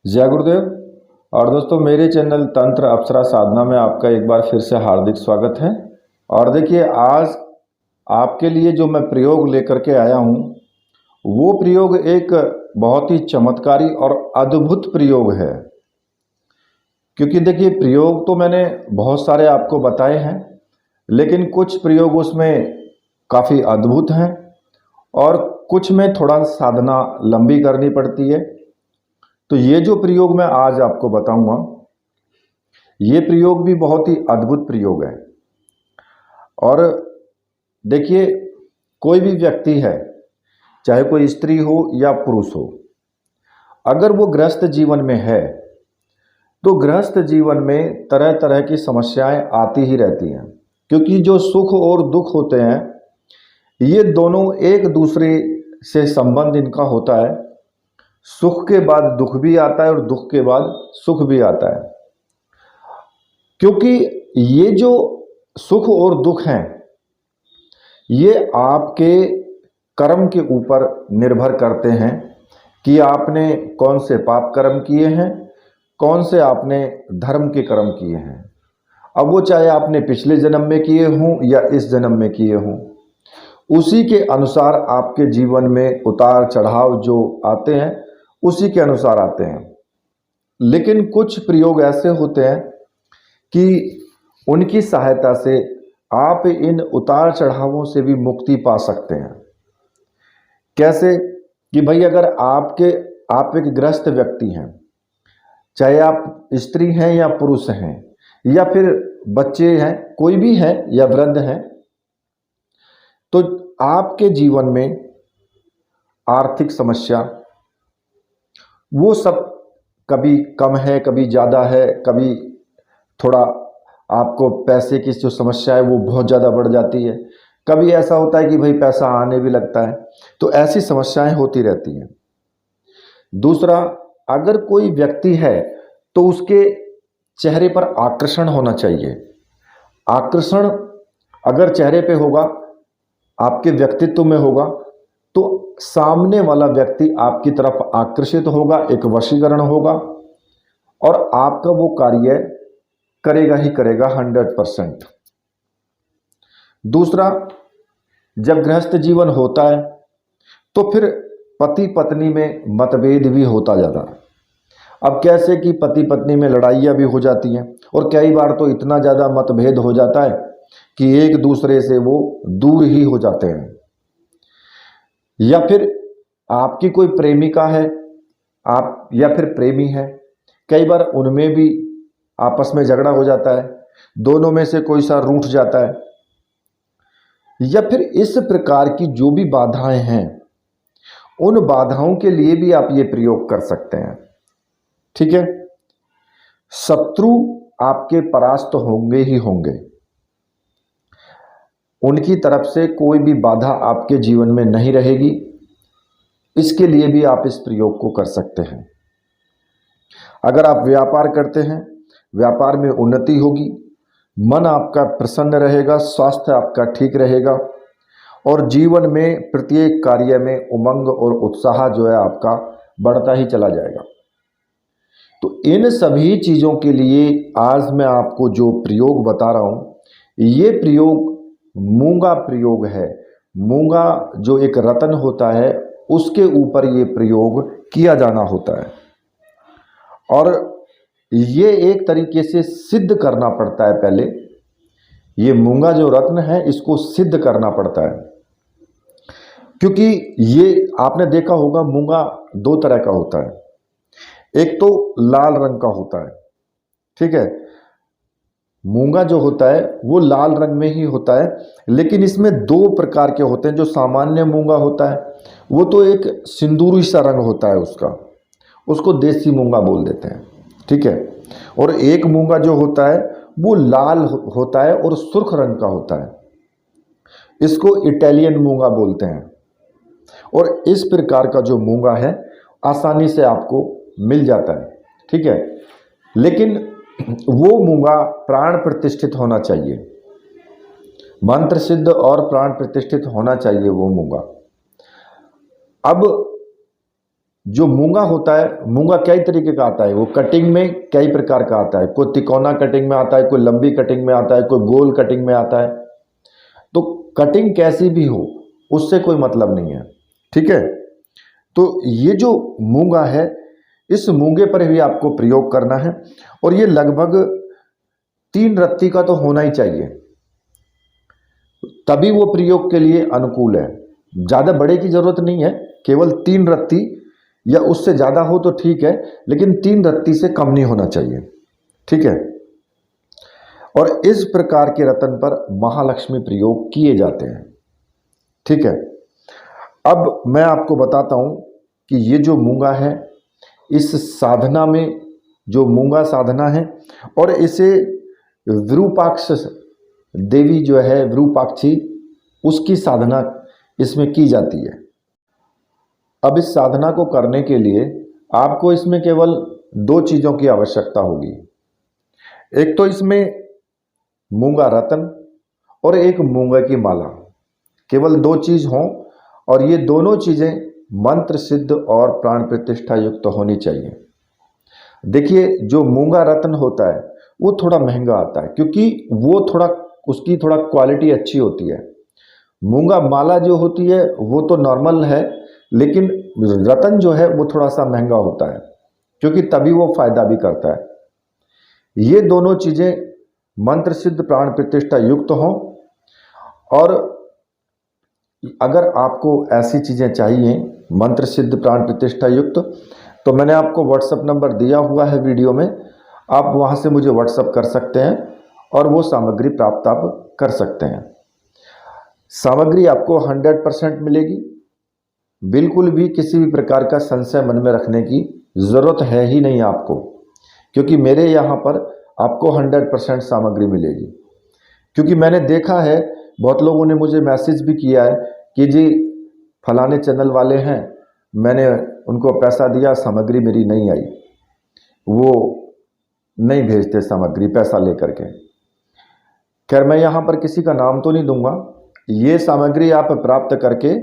जय गुरुदेव। और दोस्तों, मेरे चैनल तंत्र अप्सरा साधना में आपका एक बार फिर से हार्दिक स्वागत है। और देखिए, आज आपके लिए जो मैं प्रयोग लेकर के आया हूँ वो प्रयोग एक बहुत ही चमत्कारी और अद्भुत प्रयोग है। क्योंकि देखिए, प्रयोग तो मैंने बहुत सारे आपको बताए हैं, लेकिन कुछ प्रयोग उसमें काफ़ी अद्भुत हैं और कुछ में थोड़ा साधना लंबी करनी पड़ती है। तो ये जो प्रयोग मैं आज आपको बताऊंगा, ये प्रयोग भी बहुत ही अद्भुत प्रयोग है। और देखिए, कोई भी व्यक्ति है, चाहे कोई स्त्री हो या पुरुष हो, अगर वो गृहस्थ जीवन में है तो गृहस्थ जीवन में तरह तरह की समस्याएं आती ही रहती हैं। क्योंकि जो सुख और दुख होते हैं, ये दोनों एक दूसरे से संबंध इनका होता है। सुख के बाद दुख भी आता है और दुख के बाद सुख भी आता है। क्योंकि ये जो सुख और दुख हैं, ये आपके कर्म के ऊपर निर्भर करते हैं कि आपने कौन से पाप कर्म किए हैं, कौन से आपने धर्म के कर्म किए हैं। अब वो चाहे आपने पिछले जन्म में किए हों या इस जन्म में किए हों, उसी के अनुसार आपके जीवन में उतार चढ़ाव जो आते हैं उसी के अनुसार आते हैं। लेकिन कुछ प्रयोग ऐसे होते हैं कि उनकी सहायता से आप इन उतार चढ़ावों से भी मुक्ति पा सकते हैं। कैसे कि भाई, अगर आप एक गृहस्थ व्यक्ति हैं, चाहे आप स्त्री हैं या पुरुष हैं या फिर बच्चे हैं, कोई भी हैं या वृद्ध हैं, तो आपके जीवन में आर्थिक समस्या वो सब कभी कम है, कभी ज़्यादा है, कभी थोड़ा आपको पैसे की जो समस्या है वो बहुत ज़्यादा बढ़ जाती है। कभी ऐसा होता है कि भाई पैसा आने भी लगता है। तो ऐसी समस्याएं होती रहती हैं। दूसरा, अगर कोई व्यक्ति है तो उसके चेहरे पर आकर्षण होना चाहिए। आकर्षण अगर चेहरे पे होगा, आपके व्यक्तित्व में होगा, तो सामने वाला व्यक्ति आपकी तरफ आकर्षित होगा, एक वशीकरण होगा और आपका वो कार्य करेगा ही करेगा 100%। दूसरा, जब गृहस्थ जीवन होता है तो फिर पति पत्नी में मतभेद भी होता जाता है। अब कैसे कि पति पत्नी में लड़ाइयाँ भी हो जाती हैं और कई बार तो इतना ज़्यादा मतभेद हो जाता है कि एक दूसरे से वो दूर ही हो जाते हैं। या फिर आपकी कोई प्रेमिका है, आप या फिर प्रेमी है, कई बार उनमें भी आपस में झगड़ा हो जाता है, दोनों में से कोई सा रूठ जाता है। या फिर इस प्रकार की जो भी बाधाएं हैं, उन बाधाओं के लिए भी आप ये प्रयोग कर सकते हैं। ठीक है। शत्रु आपके परास्त होंगे ही होंगे, उनकी तरफ से कोई भी बाधा आपके जीवन में नहीं रहेगी। इसके लिए भी आप इस प्रयोग को कर सकते हैं। अगर आप व्यापार करते हैं, व्यापार में उन्नति होगी, मन आपका प्रसन्न रहेगा, स्वास्थ्य आपका ठीक रहेगा और जीवन में प्रत्येक कार्य में उमंग और उत्साह जो है आपका बढ़ता ही चला जाएगा। तो इन सभी चीज़ों के लिए आज मैं आपको जो प्रयोग बता रहा हूँ, ये प्रयोग मूंगा प्रयोग है। मूंगा जो एक रत्न होता है, उसके ऊपर ये प्रयोग किया जाना होता है और ये एक तरीके से सिद्ध करना पड़ता है। पहले ये मूंगा जो रत्न है, इसको सिद्ध करना पड़ता है। क्योंकि ये आपने देखा होगा, मूंगा दो तरह का होता है। एक तो लाल रंग का होता है, ठीक है। मूंगा जो होता है वो लाल रंग में ही होता है, लेकिन इसमें दो प्रकार के होते हैं। जो सामान्य मूंगा होता है वो तो एक सिंदूरी सा रंग होता है उसका, उसको देसी मूंगा बोल देते हैं, ठीक है। और एक मूंगा जो होता है वो लाल होता है और सुर्ख रंग का होता है, इसको इटालियन मूंगा बोलते हैं। और इस प्रकार का जो मूंगा है आसानी से आपको मिल जाता है, ठीक है। लेकिन वो मूंगा प्राण प्रतिष्ठित होना चाहिए, मंत्र सिद्ध और प्राण प्रतिष्ठित होना चाहिए वो मूंगा। अब जो मूंगा होता है, मूंगा कई तरीके का आता है, वो कटिंग में कई प्रकार का आता है, कोई तिकोना कटिंग में आता है, कोई लंबी कटिंग में आता है, कोई गोल कटिंग में आता है। तो कटिंग कैसी भी हो उससे कोई मतलब नहीं है, ठीक है। तो ये जो मूंगा है, इस मूंगे पर भी आपको प्रयोग करना है और ये लगभग 3 रत्ती का तो होना ही चाहिए, तभी वो प्रयोग के लिए अनुकूल है। ज़्यादा बड़े की ज़रूरत नहीं है, केवल 3 रत्ती या उससे ज़्यादा हो तो ठीक है, लेकिन 3 रत्ती से कम नहीं होना चाहिए, ठीक है। और इस प्रकार के रत्न पर महालक्ष्मी प्रयोग किए जाते हैं, ठीक है। अब मैं आपको बताता हूं कि ये जो मूंगा है, इस साधना में जो मूंगा साधना है, और इसे विरूपाक्ष देवी जो है विरूपाक्षी, उसकी साधना इसमें की जाती है। अब इस साधना को करने के लिए आपको इसमें केवल 2 चीज़ों की आवश्यकता होगी। एक तो इसमें मूंगा रत्न और एक मूंगा की माला, केवल 2 चीज़ हों और ये दोनों चीज़ें मंत्र सिद्ध और प्राण प्रतिष्ठा युक्त होनी चाहिए। देखिए, जो मूंगा रत्न होता है वो थोड़ा महंगा आता है, क्योंकि वो उसकी थोड़ा क्वालिटी अच्छी होती है। मूंगा माला जो होती है वो तो नॉर्मल है, लेकिन रत्न जो है वो थोड़ा सा महंगा होता है, क्योंकि तभी वो फायदा भी करता है। ये दोनों चीज़ें मंत्र सिद्ध प्राण प्रतिष्ठा युक्त हों, और अगर आपको ऐसी चीज़ें चाहिए मंत्र सिद्ध प्राण प्रतिष्ठा युक्त, तो मैंने आपको व्हाट्सएप नंबर दिया हुआ है वीडियो में, आप वहाँ से मुझे व्हाट्सएप कर सकते हैं और वो सामग्री प्राप्त आप कर सकते हैं। सामग्री आपको 100% मिलेगी, बिल्कुल भी किसी भी प्रकार का संशय मन में रखने की ज़रूरत है ही नहीं आपको, क्योंकि मेरे यहाँ पर आपको 100% सामग्री मिलेगी। क्योंकि मैंने देखा है, बहुत लोगों ने मुझे मैसेज भी किया है कि जी फलाने चैनल वाले हैं, मैंने उनको पैसा दिया, सामग्री मेरी नहीं आई, वो नहीं भेजते सामग्री पैसा लेकर के। खैर, मैं यहाँ पर किसी का नाम तो नहीं दूंगा। ये सामग्री आप प्राप्त करके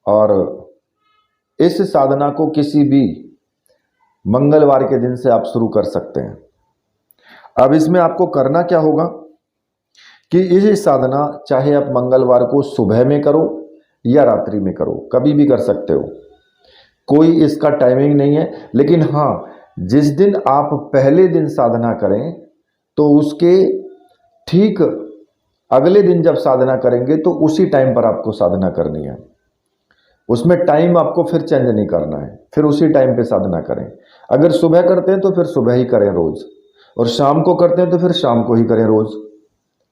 और इस साधना को किसी भी मंगलवार के दिन से आप शुरू कर सकते हैं। अब इसमें आपको करना क्या होगा कि ये साधना चाहे आप मंगलवार को सुबह में करो या रात्रि में करो, कभी भी कर सकते हो, कोई इसका टाइमिंग नहीं है। लेकिन हाँ, जिस दिन आप पहले दिन साधना करें तो उसके ठीक अगले दिन जब साधना करेंगे तो उसी टाइम पर आपको साधना करनी है। उसमें टाइम आपको फिर चेंज नहीं करना है, फिर उसी टाइम पे साधना करें। अगर सुबह करते हैं तो फिर सुबह ही करें रोज, और शाम को करते हैं तो फिर शाम को ही करें रोज,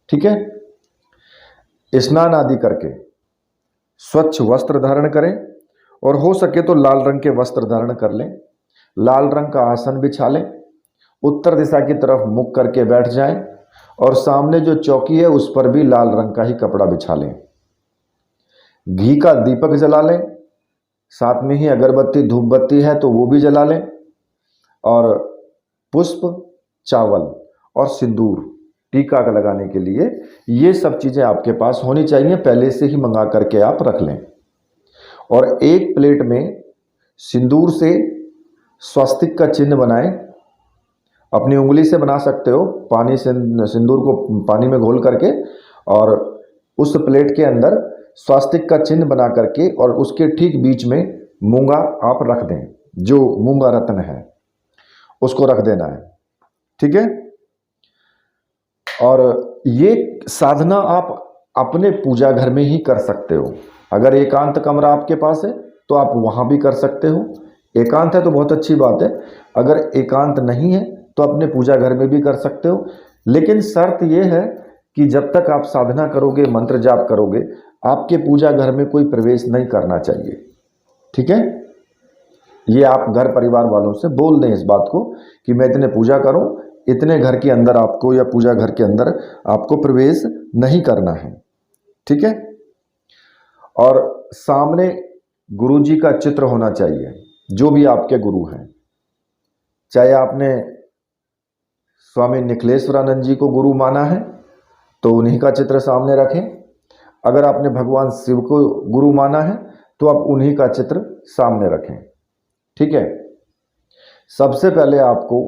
ठीक है। स्नान आदि करके स्वच्छ वस्त्र धारण करें, और हो सके तो लाल रंग के वस्त्र धारण कर लें। लाल रंग का आसन बिछा लें, उत्तर दिशा की तरफ मुख करके बैठ जाएं, और सामने जो चौकी है उस पर भी लाल रंग का ही कपड़ा बिछा लें। घी का दीपक जला लें, साथ में ही अगरबत्ती धूप बत्ती है तो वो भी जला लें, और पुष्प, चावल और सिंदूर टीका लगाने के लिए ये सब चीज़ें आपके पास होनी चाहिए, पहले से ही मंगा करके आप रख लें। और एक प्लेट में सिंदूर से स्वस्तिक का चिन्ह बनाएं, अपनी उंगली से बना सकते हो, पानी से सिंदूर को पानी में घोल करके, और उस प्लेट के अंदर स्वस्तिक का चिन्ह बना करके, और उसके ठीक बीच में मूंगा आप रख दें, जो मूंगा रत्न है उसको रख देना है, ठीक है। और ये साधना आप अपने पूजा घर में ही कर सकते हो। अगर एकांत कमरा आपके पास है तो आप वहाँ भी कर सकते हो, एकांत है तो बहुत अच्छी बात है। अगर एकांत नहीं है तो अपने पूजा घर में भी कर सकते हो, लेकिन शर्त यह है कि जब तक आप साधना करोगे, मंत्र जाप करोगे, आपके पूजा घर में कोई प्रवेश नहीं करना चाहिए, ठीक है। ये आप घर परिवार वालों से बोल दें इस बात को कि मैं इतने पूजा करूं, इतने घर के अंदर आपको या पूजा घर के अंदर आपको प्रवेश नहीं करना है, ठीक है। और सामने गुरु जी का चित्र होना चाहिए, जो भी आपके गुरु हैं। चाहे आपने स्वामी निखिलेश्वरानंद जी को गुरु माना है तो उन्हीं का चित्र सामने रखें। अगर आपने भगवान शिव को गुरु माना है तो आप उन्हीं का चित्र सामने रखें। ठीक है। सबसे पहले आपको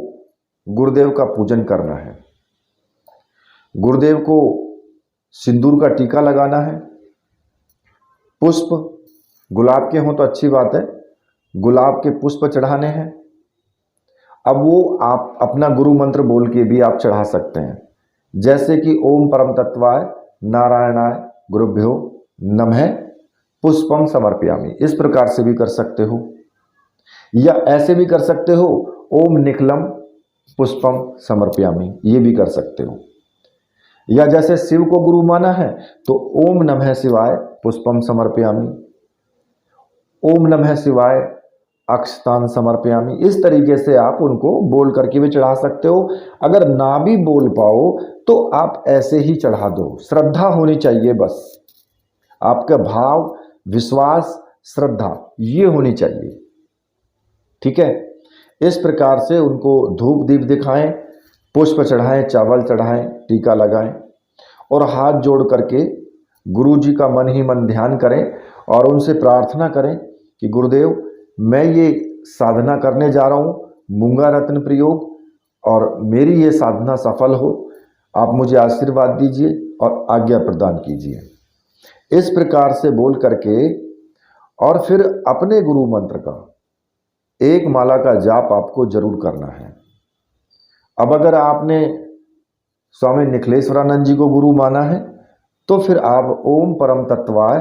गुरुदेव का पूजन करना है। गुरुदेव को सिंदूर का टीका लगाना है। पुष्प गुलाब के हों तो अच्छी बात है, गुलाब के पुष्प चढ़ाने हैं। अब वो आप अपना गुरु मंत्र बोल के भी आप चढ़ा सकते हैं, जैसे कि ओम परम तत्वाय नारायणाय गुरुभ्यो नमः पुष्पम समर्पयामि, इस प्रकार से भी कर सकते हो, या ऐसे भी कर सकते हो ओम निखिलम पुष्पम समर्पयामि, ये भी कर सकते हो। या जैसे शिव को गुरु माना है तो ओम नमः शिवाय पुष्पम समर्पयामि, ओम नमः शिवाय अक्षतान समर्पयामि, इस तरीके से आप उनको बोल करके भी चढ़ा सकते हो। अगर ना भी बोल पाओ तो आप ऐसे ही चढ़ा दो, श्रद्धा होनी चाहिए बस, आपका भाव विश्वास श्रद्धा ये होनी चाहिए, ठीक है। इस प्रकार से उनको धूप दीप दिखाएं, पुष्प चढ़ाएं, चावल चढ़ाएं, टीका लगाएं और हाथ जोड़ करके गुरु जी का मन ही मन ध्यान करें और उनसे प्रार्थना करें कि गुरुदेव मैं ये साधना करने जा रहा हूँ मूंगा रत्न प्रयोग, और मेरी ये साधना सफल हो, आप मुझे आशीर्वाद दीजिए और आज्ञा प्रदान कीजिए। इस प्रकार से बोल करके और फिर अपने गुरु मंत्र का एक माला का जाप आपको जरूर करना है। अब अगर आपने स्वामी निखिलेश्वरानंद जी को गुरु माना है तो फिर आप ओम परम तत्वाय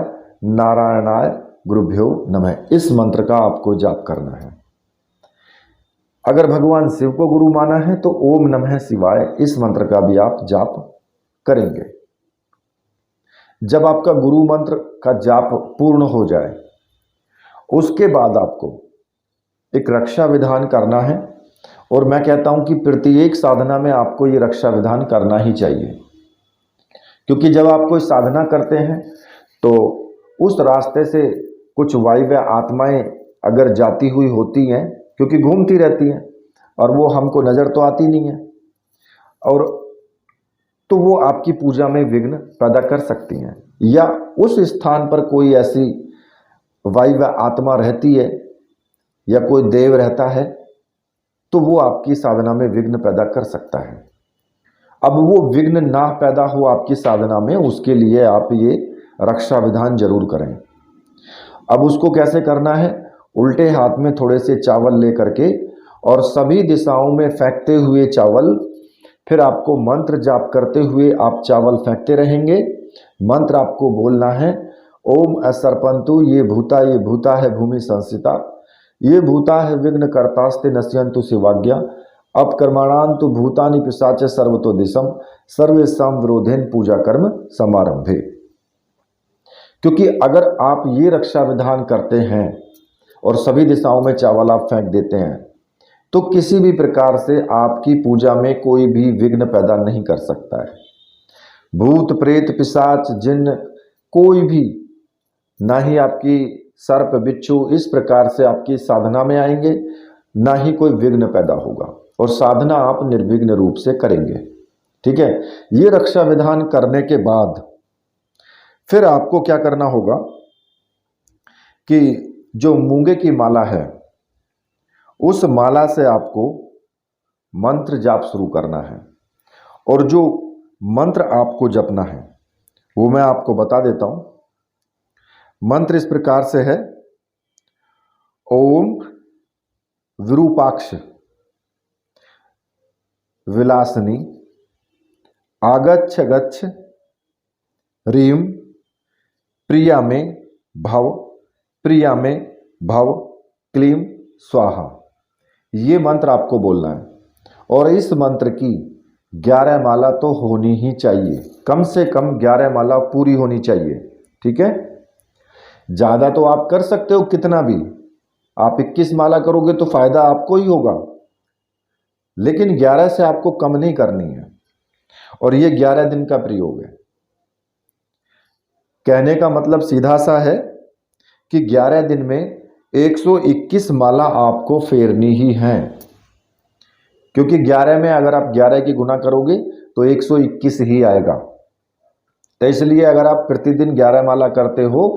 नारायणाय गुरुभ्यो नमः, इस मंत्र का आपको जाप करना है। अगर भगवान शिव को गुरु माना है तो ओम नमः शिवाय, इस मंत्र का भी आप जाप करेंगे। जब आपका गुरु मंत्र का जाप पूर्ण हो जाए उसके बाद आपको एक रक्षा विधान करना है, और मैं कहता हूं कि प्रत्येक साधना में आपको ये रक्षा विधान करना ही चाहिए, क्योंकि जब आप कोई साधना करते हैं तो उस रास्ते से कुछ वायव्य आत्माएं अगर जाती हुई होती हैं, क्योंकि घूमती रहती हैं और वो हमको नज़र तो आती नहीं है, और तो वो आपकी पूजा में विघ्न पैदा कर सकती हैं, या उस स्थान पर कोई ऐसी वायव्य आत्मा रहती है या कोई देव रहता है तो वो आपकी साधना में विघ्न पैदा कर सकता है। अब वो विघ्न ना पैदा हो आपकी साधना में, उसके लिए आप ये रक्षा विधान जरूर करें। अब उसको कैसे करना है, उल्टे हाथ में थोड़े से चावल ले करके और सभी दिशाओं में फेंकते हुए चावल, फिर आपको मंत्र जाप करते हुए आप चावल फेंकते रहेंगे। मंत्र आपको बोलना है ओम असर्पंतु ये भूता है भूमि संस्थिता, ये भूता है विघ्न कर्तास्ते नश्यंतु शिवाज्ञा, अपकर्माणांतु भूतानि पिशाच सर्वतो दिशम सर्वेषां विरोधेन पूजा कर्म समारंभे। क्योंकि अगर आप ये रक्षा विधान करते हैं और सभी दिशाओं में चावल आप फेंक देते हैं तो किसी भी प्रकार से आपकी पूजा में कोई भी विघ्न पैदा नहीं कर सकता है। भूत प्रेत पिशाच जिन्न कोई भी, ना ही आपकी सर्प बिच्छू इस प्रकार से आपकी साधना में आएंगे, ना ही कोई विघ्न पैदा होगा, और साधना आप निर्विघ्न रूप से करेंगे, ठीक है। ये रक्षा विधान करने के बाद फिर आपको क्या करना होगा कि जो मूंगे की माला है उस माला से आपको मंत्र जाप शुरू करना है, और जो मंत्र आपको जपना है वो मैं आपको बता देता हूं। मंत्र इस प्रकार से है, ओम विरूपाक्ष विलासनी आगच्छ गच्छ रीम प्रिया में भव प्रिया में भव क्लीम स्वाहा, ये मंत्र आपको बोलना है। और इस मंत्र की 11 माला तो होनी ही चाहिए, कम से कम 11 माला पूरी होनी चाहिए, ठीक है। ज़्यादा तो आप कर सकते हो कितना भी, आप 21 माला करोगे तो फायदा आपको ही होगा, लेकिन 11 से आपको कम नहीं करनी है। और ये 11 दिन का प्रयोग है। कहने का मतलब सीधा सा है कि 11 दिन में 121 माला आपको फेरनी ही है, क्योंकि 11 में अगर आप 11 की गुना करोगे तो 121 ही आएगा। तो इसलिए अगर आप प्रतिदिन 11 माला करते हो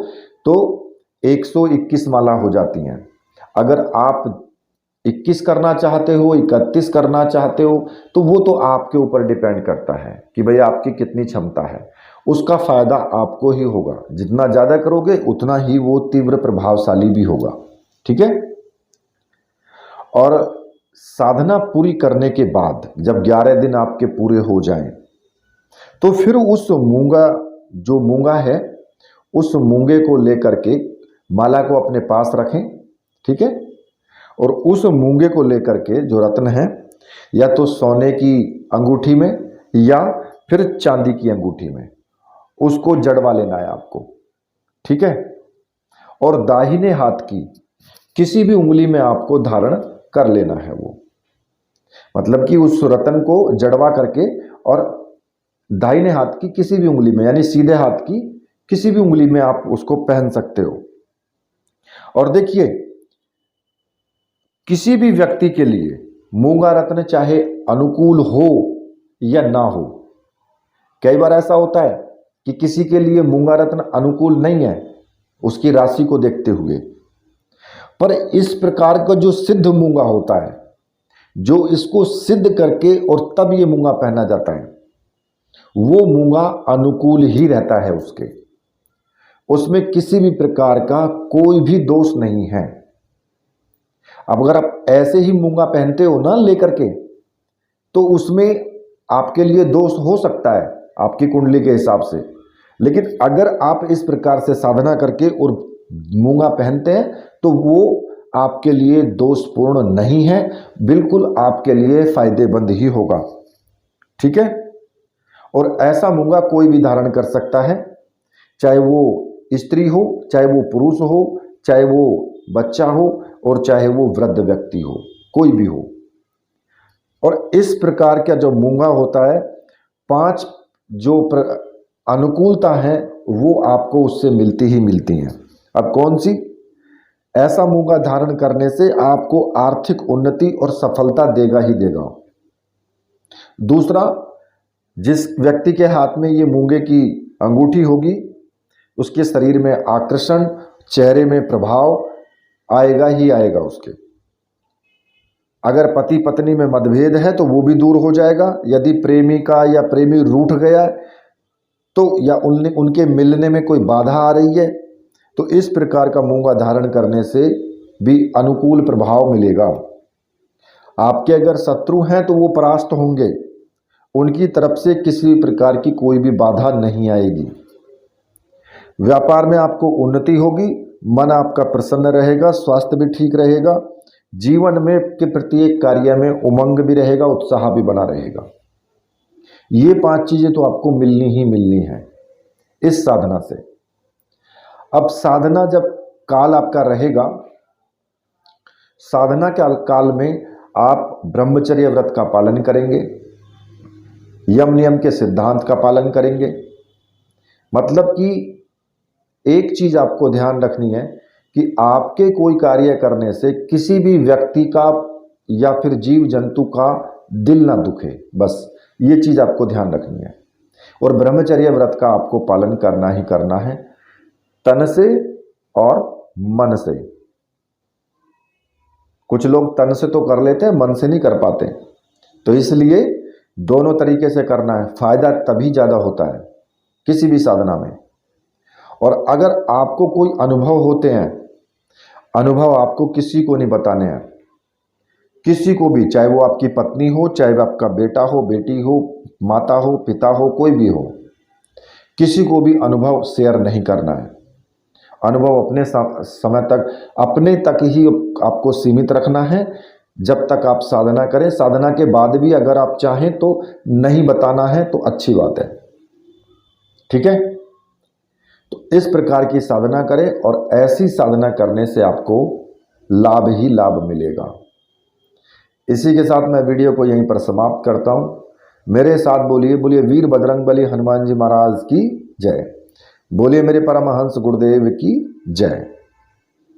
तो 121 माला हो जाती हैं। अगर आप 21 करना चाहते हो, 31 करना चाहते हो, तो वो तो आपके ऊपर डिपेंड करता है कि भाई आपकी कितनी क्षमता है। उसका फायदा आपको ही होगा। जितना ज़्यादा करोगे उतना ही वो तीव्र प्रभावशाली भी होगा। ठीक है। और साधना पूरी करने के बाद जब 11 दिन आपके पूरे हो जाएं, तो फिर उस मूंगा है, उस मूंगे को लेकर के माला को अपने पास रखें। ठीक है। और उस मूंगे को लेकर के जो रत्न है, या तो सोने की अंगूठी में या फिर चांदी की अंगूठी में, उसको जड़वा लेना है आपको। ठीक है। और दाहिने हाथ की किसी भी उंगली में आपको धारण कर लेना है वो, मतलब कि उस रत्न को जड़वा करके और दाहिने हाथ की किसी भी उंगली में, यानी सीधे हाथ की किसी भी उंगली में आप उसको पहन सकते हो। और देखिए, किसी भी व्यक्ति के लिए मूंगा रत्न चाहे अनुकूल हो या ना हो, कई बार ऐसा होता है कि किसी के लिए मूंगा रत्न अनुकूल नहीं है उसकी राशि को देखते हुए, पर इस प्रकार का जो सिद्ध मूंगा होता है, जो इसको सिद्ध करके और तब ये मूंगा पहना जाता है, वो मूंगा अनुकूल ही रहता है उसमें किसी भी प्रकार का कोई भी दोष नहीं है। अब अगर आप ऐसे ही मूंगा पहनते हो ना लेकर के, तो उसमें आपके लिए दोष हो सकता है आपकी कुंडली के हिसाब से। लेकिन अगर आप इस प्रकार से साधना करके और मूंगा पहनते हैं तो वो आपके लिए दोषपूर्ण नहीं है, बिल्कुल आपके लिए फायदेमंद ही होगा। ठीक है। और ऐसा मूंगा कोई भी धारण कर सकता है, चाहे वो स्त्री हो, चाहे वो पुरुष हो, चाहे वो बच्चा हो और चाहे वो वृद्ध व्यक्ति हो, कोई भी हो। और इस प्रकार का जो मूंगा होता है, 5 जो अनुकूलता है वो आपको उससे मिलती ही मिलती हैं। अब कौन सी? ऐसा मूंगा धारण करने से आपको आर्थिक उन्नति और सफलता देगा ही देगा। दूसरा, जिस व्यक्ति के हाथ में ये मूंगे की अंगूठी होगी, उसके शरीर में आकर्षण, चेहरे में प्रभाव आएगा ही आएगा उसके। अगर पति पत्नी में मतभेद है तो वो भी दूर हो जाएगा। यदि प्रेमिका या प्रेमी रूठ गया तो, या उनके मिलने में कोई बाधा आ रही है, तो इस प्रकार का मूंगा धारण करने से भी अनुकूल प्रभाव मिलेगा। आपके अगर शत्रु हैं तो वो परास्त होंगे, उनकी तरफ से किसी प्रकार की कोई भी बाधा नहीं आएगी। व्यापार में आपको उन्नति होगी, मन आपका प्रसन्न रहेगा, स्वास्थ्य भी ठीक रहेगा, जीवन में के प्रत्येक कार्य में उमंग भी रहेगा, उत्साह भी बना रहेगा। ये 5 चीजें तो आपको मिलनी ही मिलनी है इस साधना से। अब साधना जब काल आपका रहेगा, साधना के काल में आप ब्रह्मचर्य व्रत का पालन करेंगे, यम नियम के सिद्धांत का पालन करेंगे। मतलब कि एक चीज आपको ध्यान रखनी है कि आपके कोई कार्य करने से किसी भी व्यक्ति का या फिर जीव जंतु का दिल ना दुखे, बस ये चीज आपको ध्यान रखनी है। और ब्रह्मचर्य व्रत का आपको पालन करना ही करना है, तन से और मन से। कुछ लोग तन से तो कर लेते हैं, मन से नहीं कर पाते, तो इसलिए दोनों तरीके से करना है। फायदा तभी ज्यादा होता है किसी भी साधना में। और अगर आपको कोई अनुभव होते हैं, अनुभव आपको किसी को नहीं बताने हैं, किसी को भी, चाहे वो आपकी पत्नी हो, चाहे वो आपका बेटा हो, बेटी हो, माता हो, पिता हो, कोई भी हो, किसी को भी अनुभव शेयर नहीं करना है। अनुभव अपने समय तक, अपने तक ही आपको सीमित रखना है जब तक आप साधना करें। साधना के बाद भी अगर आप चाहें तो नहीं बताना है तो अच्छी बात है। ठीक है। तो इस प्रकार की साधना करें और ऐसी साधना करने से आपको लाभ ही लाभ मिलेगा। इसी के साथ मैं वीडियो को यहीं पर समाप्त करता हूं। मेरे साथ बोलिए, बोलिए वीर बजरंगबली हनुमान जी महाराज की जय। बोलिए मेरे परमहंस गुरुदेव की जय।